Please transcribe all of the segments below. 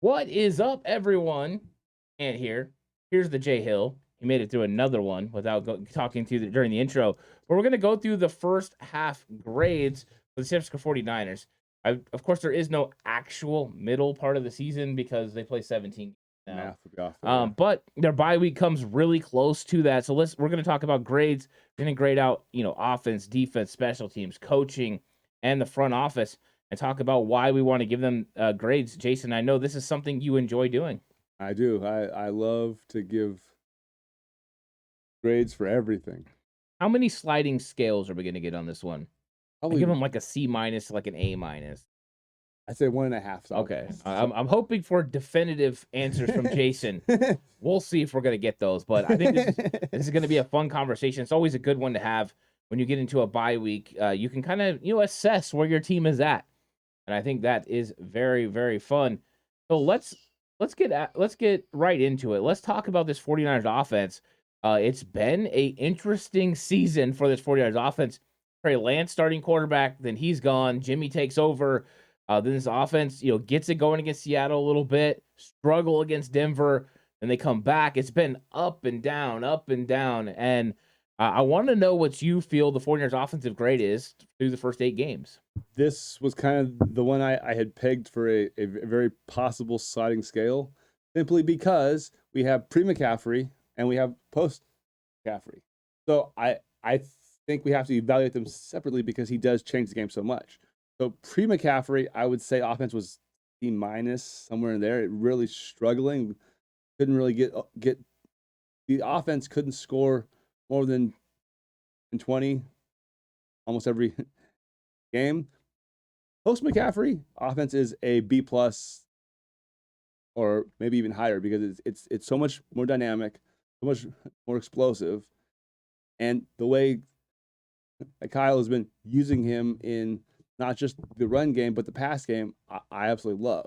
What is up, everyone? And here's the J Hill. He made it through another one without talking to during the intro. But we're going to go through the first half grades for the San Francisco 49ers. Of course, there is no actual middle part of the season because they play 17 now. Math would be off there, yeah. But their bye week comes really close to that. So we're going to talk about grades. We're going to grade out, offense, defense, special teams, coaching, and the front office, and talk about why we want to give them grades. Jason, I know this is something you enjoy doing. I do. I love to give grades for everything. How many sliding scales are we going to get on this one? I Probably give them like a C minus, like an A minus. I'd say 1.5. So Okay. I'm hoping for definitive answers from Jason. We'll see if we're going to get those, but I think this is going to be a fun conversation. It's always a good one to have when you get into a bye week. You can kind of, assess where your team is at. And I think that is very, very fun. So let's get right into it. Let's talk about this 49ers offense. It's been a interesting season for this 49ers offense. Trey Lance starting quarterback, then he's gone. Jimmy takes over. Then this offense, gets it going against Seattle a little bit, struggle against Denver, and they come back. It's been up and down, up and down. And I want to know what you feel the 49ers offensive grade is through the first 8 games. This was kind of the one I had pegged for a very possible sliding scale, simply because we have pre-McCaffrey and we have post-McCaffrey. So I think we have to evaluate them separately because he does change the game so much. So pre-McCaffrey, I would say offense was C minus, somewhere in there. It really struggling. Couldn't really get the offense couldn't score more than 20 almost every game. Post McCaffrey, offense is a B plus, or maybe even higher, because it's so much more dynamic, so much more explosive, and the way Kyle has been using him in not just the run game but the pass game, I absolutely love.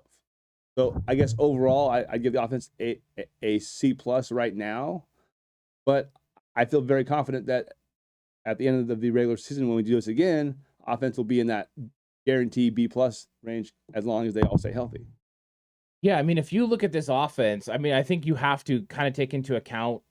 So I guess overall, I give the offense a C plus right now, but I feel very confident that at the end of the regular season, when we do this again, offense will be in that guaranteed B plus range as long as they all stay healthy. Yeah, I mean, if you look at this offense, I mean, I think you have to kind of take into account,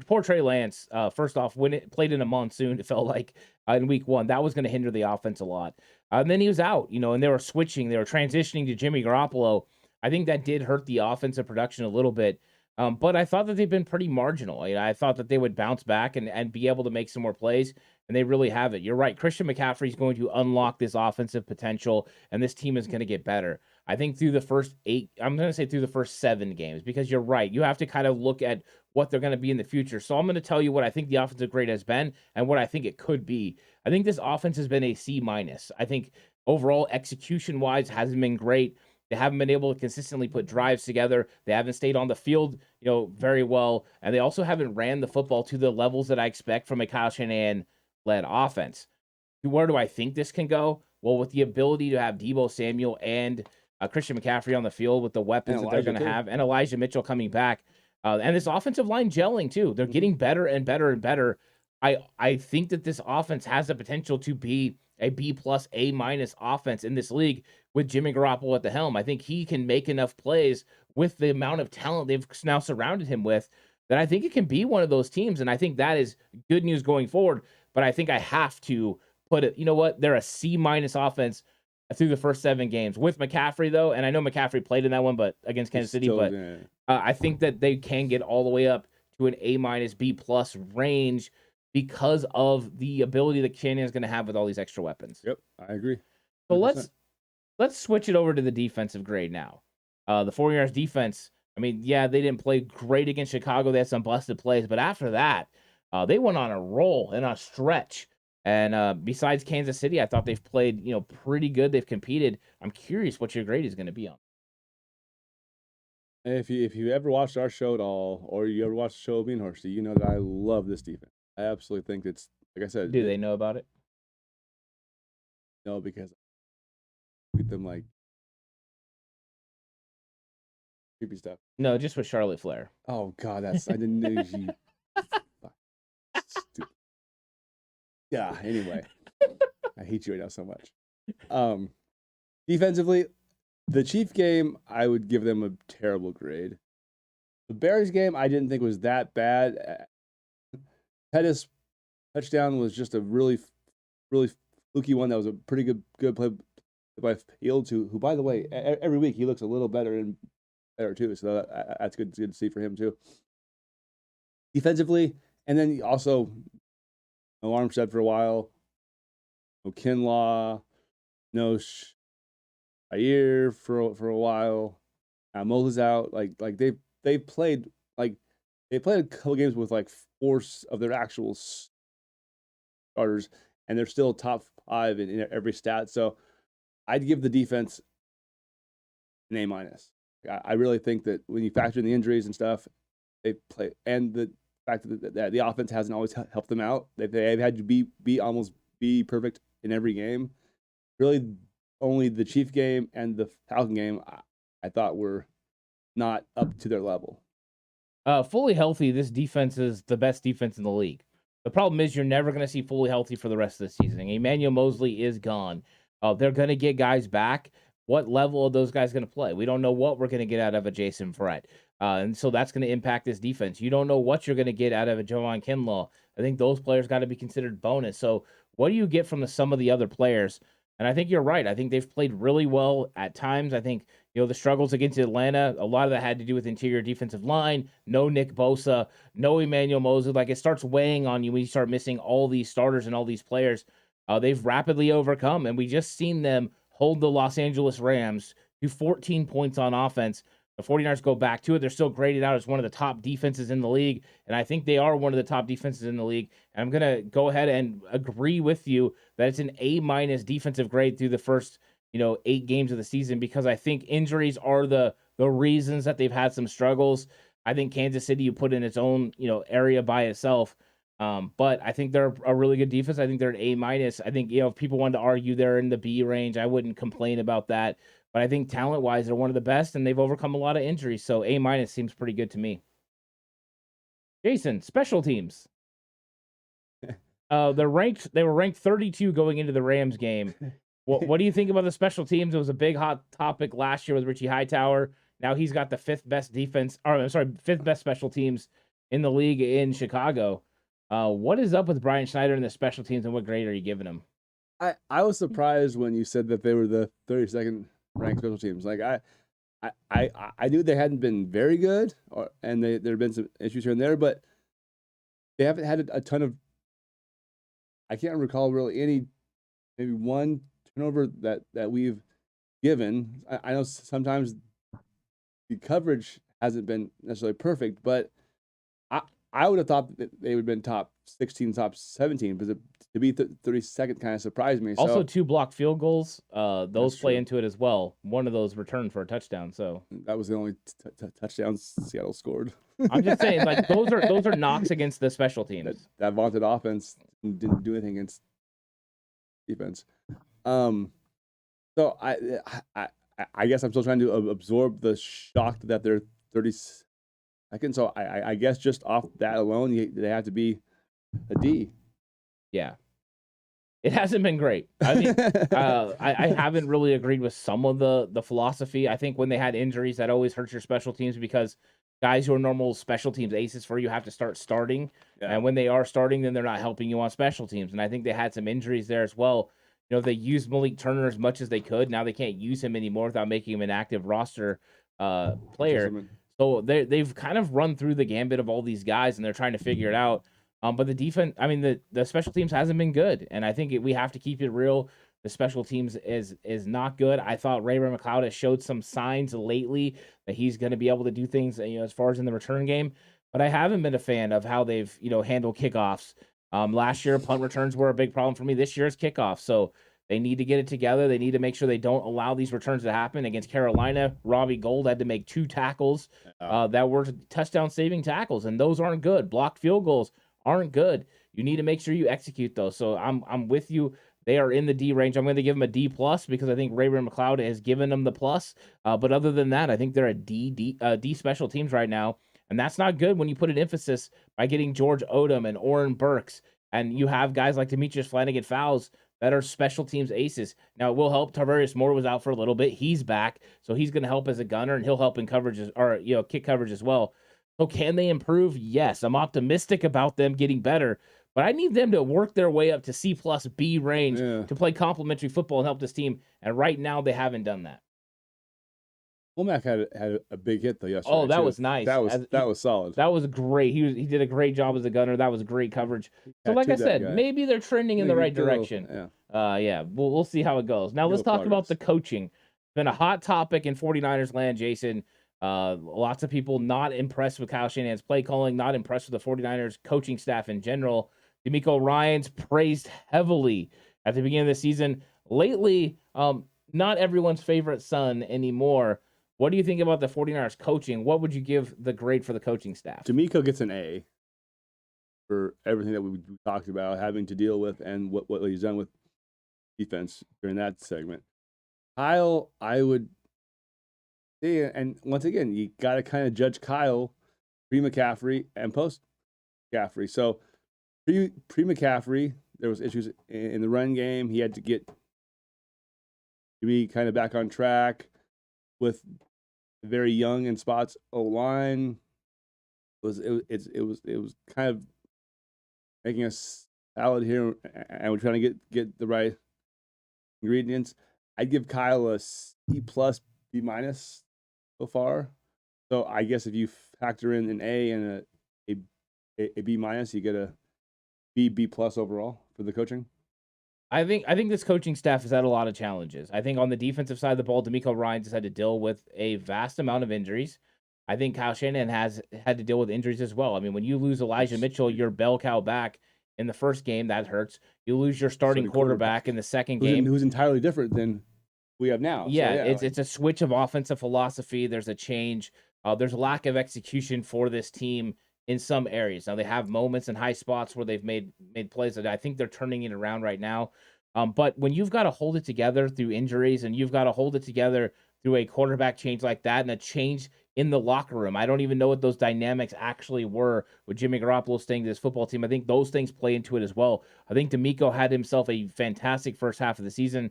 poor Trey Lance. First off, when it played in a monsoon, it felt like in week 1, that was going to hinder the offense a lot. And then he was out, and they were switching, they were transitioning to Jimmy Garoppolo. I think that did hurt the offensive production a little bit. But I thought that they've been pretty marginal. I thought that they would bounce back and be able to make some more plays, and they really have it. You're right. Christian McCaffrey is going to unlock this offensive potential, and this team is going to get better. I think through the first 8, I'm going to say through the first 7 games, because you're right. You have to kind of look at what they're going to be in the future. So I'm going to tell you what I think the offensive grade has been and what I think it could be. I think this offense has been a C minus. I think overall execution wise hasn't been great. They haven't been able to consistently put drives together. They haven't stayed on the field, very well. And they also haven't ran the football to the levels that I expect from a Kyle Shanahan-led offense. Where do I think this can go? Well, with the ability to have Deebo Samuel and Christian McCaffrey on the field with the weapons that they're going to have, and Elijah Mitchell coming back, and this offensive line gelling too. They're getting better and better and better. I think that this offense has the potential to be a B plus, A minus offense in this league with Jimmy Garoppolo at the helm. I think he can make enough plays with the amount of talent they've now surrounded him with that I think it can be one of those teams. And I think that is good news going forward. But I think I have to put it, they're a C minus offense through the first 7 games with McCaffrey though. And I know McCaffrey played in that one, but against Kansas City, but I think that they can get all the way up to an A minus, B plus range because of the ability that Shanahan is going to have with all these extra weapons. Yep, I agree. 100%. So let's switch it over to the defensive grade now. The 49ers defense, I mean, yeah, they didn't play great against Chicago. They had some busted plays, but after that, they went on a roll and a stretch. And besides Kansas City, I thought they've played, pretty good. They've competed. I'm curious what your grade is going to be on. If you ever watched our show at all, or you ever watched the show of me and Horsey, you know that I love this defense. I absolutely think it's, like I said. Do they know about it? No, because I treat them like creepy stuff. No, just with Charlotte Flair. Oh God, I didn't know you. Stupid. Yeah. Anyway, I hate you right now so much. Defensively, The Chief game, I would give them a terrible grade. The Bears game, I didn't think was that bad. Pettis touchdown was just a really fluky one. That was a pretty good play by Fields, who by the way, every week he looks a little better and better too. So that's good to see for him too. Defensively, and then also no Armstead for a while, no Kinlaw, no Ayer for a while. Moses out. Like they played a couple games with like 4 of their actual starters, and they're still top 5 in every stat. So I'd give the defense an A-. I really think that when you factor in the injuries and stuff, they play, and the fact that the offense hasn't always helped them out. They've had to be perfect in every game. Really, only the Chief game and the Falcon game I thought were not up to their level. Fully healthy, this defense is the best defense in the league. The problem is you're never going to see fully healthy for the rest of the season. Emmanuel Mosley is gone. They're going to get guys back. What level are those guys going to play? We don't know what we're going to get out of a Jason Verrett. And so that's going to impact this defense. You don't know what you're going to get out of a Javon Kinlaw. I think those players got to be considered bonus. So what do you get from some of the other players? And I think you're right. I think they've played really well at times. I think, the struggles against Atlanta, a lot of that had to do with interior defensive line. No Nick Bosa, no Emmanuel Mosley. Like, it starts weighing on you when you start missing all these starters and all these players. They've rapidly overcome, and we just seen them hold the Los Angeles Rams to 14 points on offense. The 49ers go back to it. They're still graded out as one of the top defenses in the league, and I think they are one of the top defenses in the league. And I'm going to go ahead and agree with you that it's an A- defensive grade through the first 8 games of the season, because I think injuries are the reasons that they've had some struggles. I think Kansas City, you put in its own, area by itself. But I think they're a really good defense. I think they're an A-. I think, if people wanted to argue they're in the B range, I wouldn't complain about that. But I think talent-wise, they're one of the best, and they've overcome a lot of injuries. So A- seems pretty good to me. Jason, special teams. They were ranked 32 going into the Rams game. What do you think about the special teams? It was a big hot topic last year with Richie Hightower. Now he's got the 5th best special teams in the league in Chicago. What is up with Brian Schneider and the special teams, and what grade are you giving him? I was surprised when you said that they were the 32nd ranked special teams. Like I knew they hadn't been very good, and there have been some issues here and there, but they haven't had a ton of. I can't recall really maybe one turnover that we've given. I know sometimes the coverage hasn't been necessarily perfect, but I would have thought that they would have been top 16, top 17, but to be 32nd kind of surprised me. Also, 2 blocked field goals. Those play true. into it as well. One of those returned for a touchdown. So that was the only touchdown Seattle scored. I'm just saying, like, those are knocks against the special teams. That vaunted offense didn't do anything against defense. So I guess I'm still trying to absorb the shock that they're 32nd. So I guess just off that alone, they have to be a D. Yeah. It hasn't been great. I mean, I haven't really agreed with some of the philosophy. I think when they had injuries, that always hurts your special teams, because guys who are normal special teams aces for you have to start starting. Yeah. And when they are starting, then they're not helping you on special teams. And I think they had some injuries there as well. They used Malik Turner as much as they could. Now they can't use him anymore without making him an active roster player. So they've kind of run through the gambit of all these guys, and they're trying to figure it out. But the defense, I mean, the special teams hasn't been good, and I think we have to keep it real. The special teams is not good. I thought Ray-Ray McCloud has showed some signs lately that he's going to be able to do things, as far as in the return game. But I haven't been a fan of how they've, handled kickoffs. Last year, punt returns were a big problem for me. This year is kickoffs. So they need to get it together. They need to make sure they don't allow these returns to happen. Against Carolina, Robbie Gould had to make 2 tackles that were touchdown-saving tackles, and those aren't good. Blocked field goals aren't good. You need to make sure you execute those. So I'm with you. They are in the D range. I'm going to give them a D+ because I think Ray-Ray McCloud has given them the plus. But other than that, I think they're a D special teams right now. And that's not good when you put an emphasis by getting George Odom and Oren Burks, and you have guys like Demetrius Flanagan-Fowles that are special teams aces. Now, it will help. Tarvarius Moore was out for a little bit. He's back, so he's going to help as a gunner, and he'll help in coverage or kick coverage as well. So can they improve? Yes, I'm optimistic about them getting better, but I need them to work their way up to C plus B range to play complementary football and help this team. And right now, they haven't done that. Womack had a big hit though yesterday. Oh, that was nice. That was solid. That was great. He did a great job as a gunner. That was great coverage. So like I said, maybe they're trending in the right direction. Yeah. We'll see how it goes. Now let's talk about the coaching. It's been a hot topic in 49ers land, Jason. Lots of people not impressed with Kyle Shanahan's play calling, not impressed with the 49ers coaching staff in general. D'Amico Ryans praised heavily at the beginning of the season. Lately, not everyone's favorite son anymore. What do you think about the 49ers coaching? What would you give the grade for the coaching staff? D'Amico gets an A for everything that we talked about, having to deal with, and what he's done with defense during that segment. Kyle, I would say, and once again, you got to kind of judge Kyle pre-McCaffrey and post-McCaffrey. So pre-McCaffrey, there was issues in the run game. He had to get kind of back on track with very young in spots O-line. It was kind of making us salad here, and we're trying to get the right ingredients. I'd give Kyle a C plus B minus so far. So I guess if you factor in an A and a B minus, you get a B plus overall for the coaching. I think this coaching staff has had a lot of challenges. I think on the defensive side of the ball, D'Amico Ryans has had to deal with a vast amount of injuries. I think Kyle Shanahan has had to deal with injuries as well. I mean, when you lose Elijah Mitchell, your bell cow back in the first game, that hurts. You lose your starting quarterback in the second game, who's entirely different than we have now. Yeah, it's a switch of offensive philosophy. There's a change. There's a lack of execution for this team in some areas. Now they have moments and high spots where they've made plays that I think they're turning it around right now. But when you've got to hold it together through injuries and you've got to hold it together through a quarterback change like that and a change in the locker room, I don't even know what those dynamics actually were with Jimmy Garoppolo staying to this football team. I think those things play into it as well. I think D'Amico had himself a fantastic first half of the season.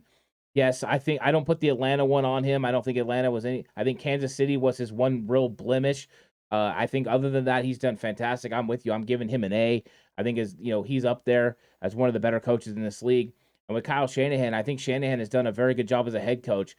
Yes, I don't put the Atlanta one on him. I don't think Atlanta was any. I think Kansas City was his one real blemish. I think other than that, he's done fantastic. I'm with you. I'm giving him an A. I think he's up there as one of the better coaches in this league. And with Kyle Shanahan, I think Shanahan has done a very good job as a head coach.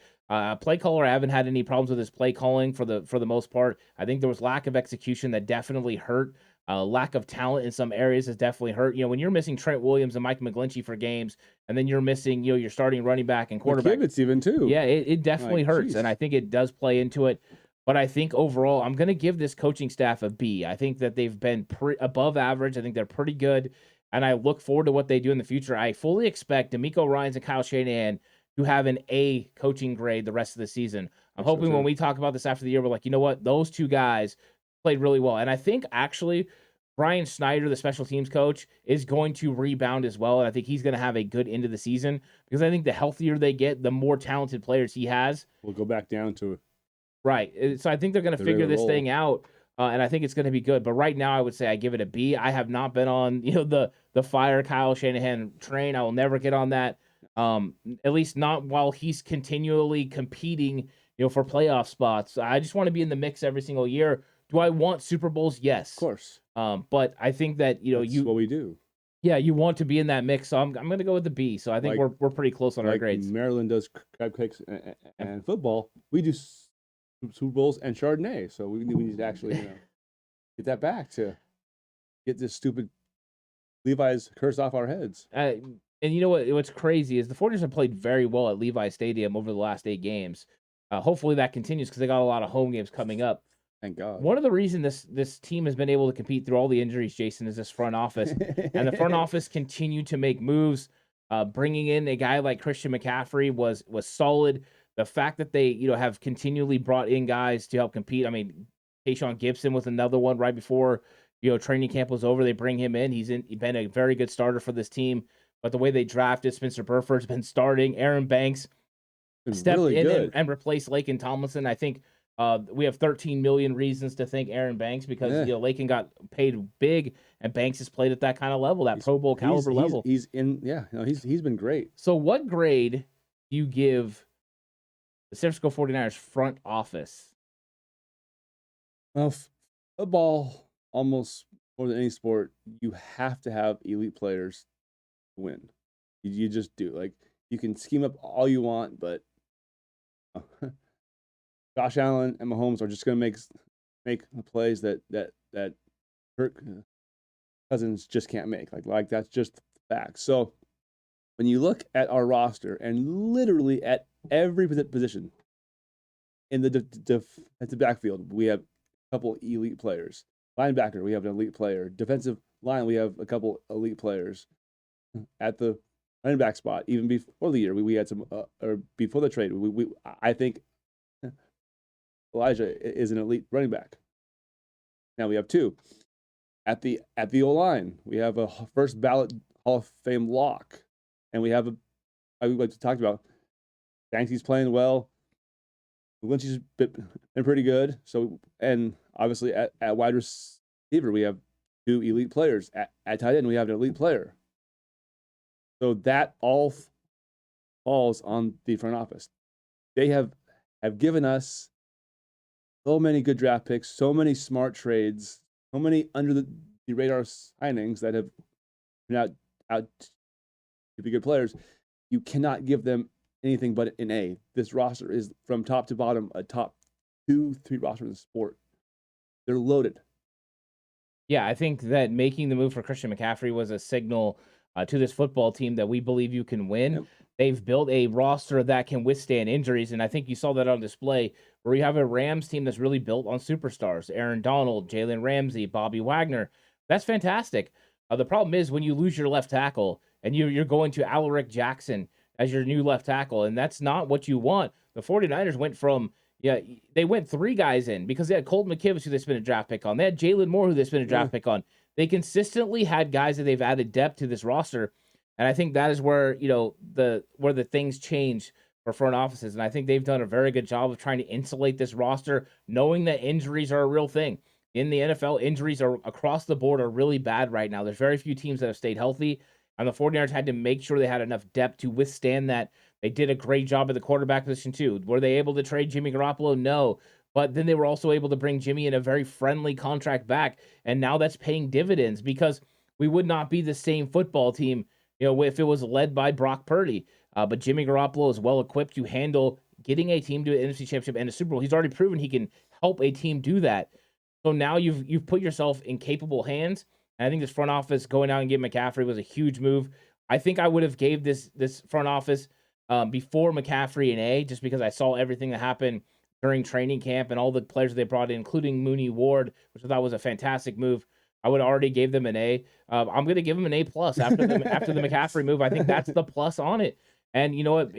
Play caller, I haven't had any problems with his play calling for the most part. I think there was lack of execution that definitely hurt. Lack of talent in some areas has definitely hurt. When you're missing Trent Williams and Mike McGlinchey for games, and then you're missing your starting running back and quarterback. It's even too. Yeah, it definitely hurts, and I think it does play into it. But I think overall, I'm going to give this coaching staff a B. I think that they've been above average. I think they're pretty good, and I look forward to what they do in the future. I fully expect D'Amico Ryans and Kyle Shanahan to have an A coaching grade the rest of the season. I'm hoping when we talk about this after the year, we're like, you know what? Those two guys played really well. And I think actually Brian Snyder, the special teams coach, is going to rebound as well. And I think he's going to have a good end of the season because I think the healthier they get, the more talented players he has. We'll go back down to it. Right. So I think they're going to figure this thing out. And I think it's going to be good. But right now, I would say I give it a B. I have not been on the fire Kyle Shanahan train. I will never get on that. At least not while he's continually competing, for playoff spots. I just want to be in the mix every single year. Do I want Super Bowls? Yes, of course. But I think that that's what we do. Yeah, you want to be in that mix. So I'm going to go with the B. So I think we're pretty close on our grades. Maryland does crab cakes and football. We do Super Bowls and Chardonnay. So we need to actually get that back to get this stupid Levi's curse off our heads. And you know what's crazy is the 49ers have played very well at Levi Stadium over the last 8 games. Hopefully that continues because they got a lot of home games coming up. Thank God. One of the reasons this team has been able to compete through all the injuries, Jason, is this front office. And the front office continued to make moves. Bringing in a guy like Christian McCaffrey was solid. The fact that they have continually brought in guys to help compete. I mean, Tayshaun Gibson was another one right before training camp was over. They bring him in. He's been a very good starter for this team. But the way they drafted, Spencer Burford's been starting. Aaron Banks stepped in and replaced Laken Tomlinson. I think We have 13 million reasons to thank Aaron Banks because Yeah. Lakin got paid big, and Banks has played at that kind of level, that Pro Bowl caliber level. He's been great. So, what grade do you give the San Francisco 49ers front office? Well, football, almost more than any sport, you have to have elite players to win. You just do. Like, you can scheme up all you want, but Josh Allen and Mahomes are just going to make the plays that Kirk Cousins just can't make. Like that's just the fact. So when you look at our roster and literally at every position in the defensive backfield, we have a couple elite players. Linebacker, we have an elite player. Defensive line, we have a couple elite players. At the running back spot, even before the year, we had some, or before the trade, I think Elijah is an elite running back. Now we have two. At the O-line, we have a first ballot Hall of Fame lock. And we have like we talked about, Banksy's playing well. Lynchy's been pretty good. So, and obviously at wide receiver, we have two elite players. At tight end, we have an elite player. So that all falls on the front office. They have given us so many good draft picks, so many smart trades, so many under the radar signings that have turned out to be good players. You cannot give them anything but an A. This roster is from top to bottom a top 2-3 roster in the sport. They're loaded. Yeah, I think that making the move for Christian McCaffrey was a signal to this football team that we believe you can win. Yep. They've built a roster that can withstand injuries, and I think you saw that on display where you have a Rams team that's really built on superstars. Aaron Donald, Jalen Ramsey, Bobby Wagner. That's fantastic. The problem is when you lose your left tackle and you're going to Alaric Jackson as your new left tackle, and that's not what you want. The 49ers went from, they went three guys in because they had Colton McKivitz, who they spent a draft pick on. They had Jalen Moore, who they spent a draft pick on. They consistently had guys that they've added depth to this roster, and I think that is where where the things change for front offices. And I think they've done a very good job of trying to insulate this roster, knowing that injuries are a real thing. In the NFL, injuries are across the board are really bad right now. There's very few teams that have stayed healthy, and the 49ers had to make sure they had enough depth to withstand that. They did a great job at the quarterback position too. Were they able to trade Jimmy Garoppolo? No. But then they were also able to bring Jimmy in a very friendly contract back, and now that's paying dividends because we would not be the same football team, if it was led by Brock Purdy. But Jimmy Garoppolo is well equipped to handle getting a team to an NFC Championship and a Super Bowl. He's already proven he can help a team do that. So now you've put yourself in capable hands. And I think this front office going out and getting McCaffrey was a huge move. I think I would have gave this front office before McCaffrey an A, just because I saw everything that happened during training camp and all the players they brought in, including Mooney Ward, which I thought was a fantastic move. I would already gave them an A. I'm going to give them an A plus after the McCaffrey move. I think that's the plus on it. And you know what?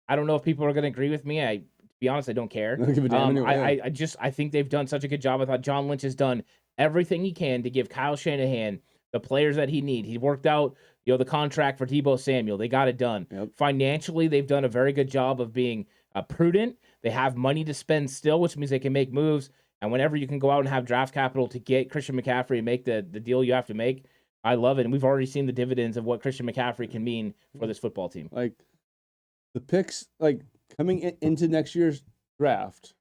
I don't know if people are going to agree with me. To be honest, I don't care. I don't give a damn anyway. I think they've done such a good job. I thought John Lynch has done everything he can to give Kyle Shanahan the players that he needs. He worked out, the contract for Deebo Samuel. They got it done. Yep. Financially, they've done a very good job of being prudent. They have money to spend still, which means they can make moves. And whenever you can go out and have draft capital to get Christian McCaffrey and make the deal you have to make, I love it. And we've already seen the dividends of what Christian McCaffrey can mean for this football team. Like the picks, coming into next year's draft,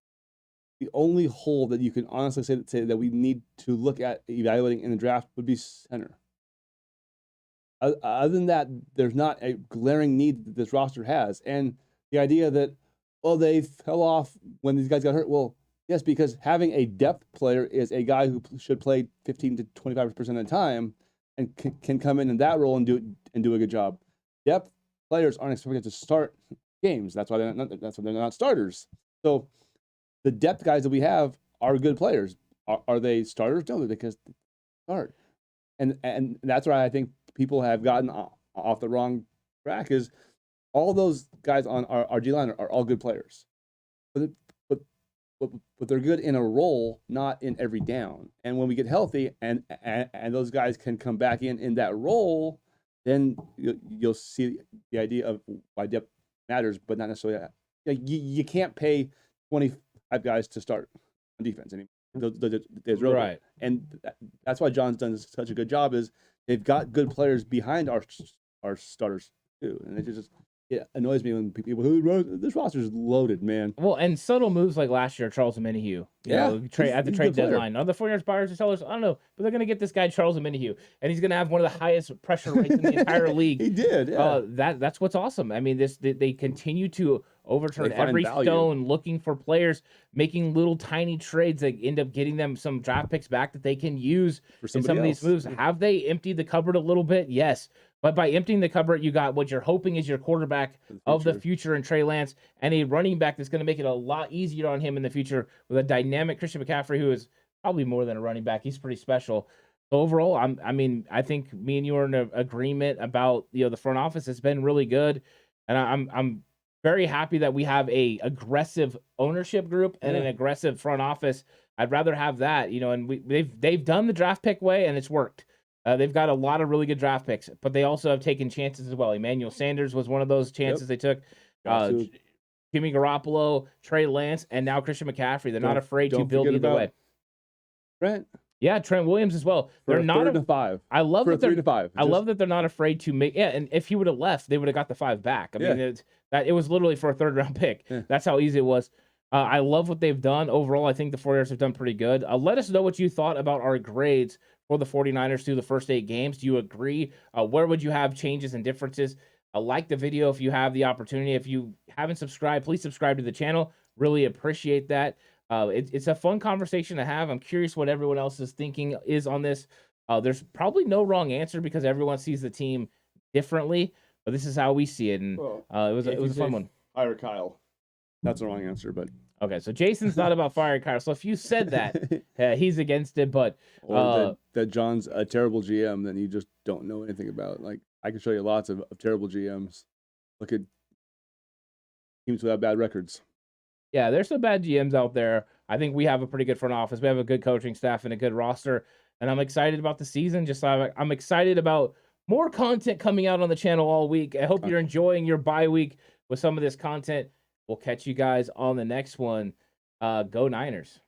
the only hole that you can honestly say that we need to look at evaluating in the draft would be center. Other than that, there's not a glaring need that this roster has. And the idea that, they fell off when these guys got hurt. Well, yes, because having a depth player is a guy who should play 15 to 25% of the time and can come in that role and do a good job. Depth players aren't expected to start games. That's why they're not starters. So the depth guys that we have are good players. Are they starters? No, because they start. And that's why I think people have gotten off the wrong track is all those guys on our D line are all good players. But they're good in a role, not in every down. And when we get healthy and those guys can come back in that role, then you'll see the idea of why depth matters, but not necessarily that. You can't pay $25 have guys to start on defense anymore. There's Right. And that's why John's done such a good job. Is they've got good players behind our starters too, and it annoys me when people this roster is loaded, man. Well, and subtle moves like last year, Charles Omenihu. At the trade deadline. Are the 49ers buyers or sellers? I don't know, but they're going to get this guy Charles Omenihu, and he's going to have one of the highest pressure rates in the entire league. He did. Yeah. That's what's awesome. I mean, they continue to overturn They find every value. stone, looking for players, making little tiny trades that end up getting them some draft picks back that they can use For in some of these somebody moves. Have they emptied the cupboard a little bit? Yes. But by emptying the cupboard, you got what you're hoping is your quarterback of the future in Trey Lance, and a running back that's going to make it a lot easier on him in the future with a dynamic Christian McCaffrey, who is probably more than a running back. He's pretty special. So overall, I think me and you are in agreement about the front office has been really good, and I'm very happy that we have a aggressive ownership group and an aggressive front office. I'd rather have that, and they've done the draft pick way, and it's worked. They've got a lot of really good draft picks, but they also have taken chances as well. Emmanuel Sanders was one of those chances they took. Jimmy Garoppolo, Trey Lance, and now Christian McCaffrey. They're not afraid to build either way. Trent. Yeah, Trent Williams as well. They're not 3rd to 5. I love that 3 to 5. I love that they're not afraid to make. Yeah, and if he would have left, they would have got the 5 back. I mean, it was literally for a 3rd round pick. Yeah. That's how easy it was. I love what they've done overall. I think the 49ers have done pretty good. Let us know what you thought about our grades for the 49ers through the first 8 games. Do you agree? Where would you have changes and differences? Like the video if you have the opportunity. If you haven't subscribed, please subscribe to the channel. Really appreciate that. It's a fun conversation to have. I'm curious what everyone else's thinking is on this. There's probably no wrong answer because everyone sees the team differently, but this is how we see it, and it was a fun one. Fire Kyle. That's the wrong answer, but okay. So Jason's not about firing Kyle. So if you said that, he's against it. But that John's a terrible GM, then you just don't know anything about. Like I can show you lots of terrible GMs. Look at teams without bad records. Yeah, there's some bad GMs out there. I think we have a pretty good front office. We have a good coaching staff and a good roster. And I'm excited about the season. I'm excited about more content coming out on the channel all week. I hope you're enjoying your bye week with some of this content. We'll catch you guys on the next one. Go Niners.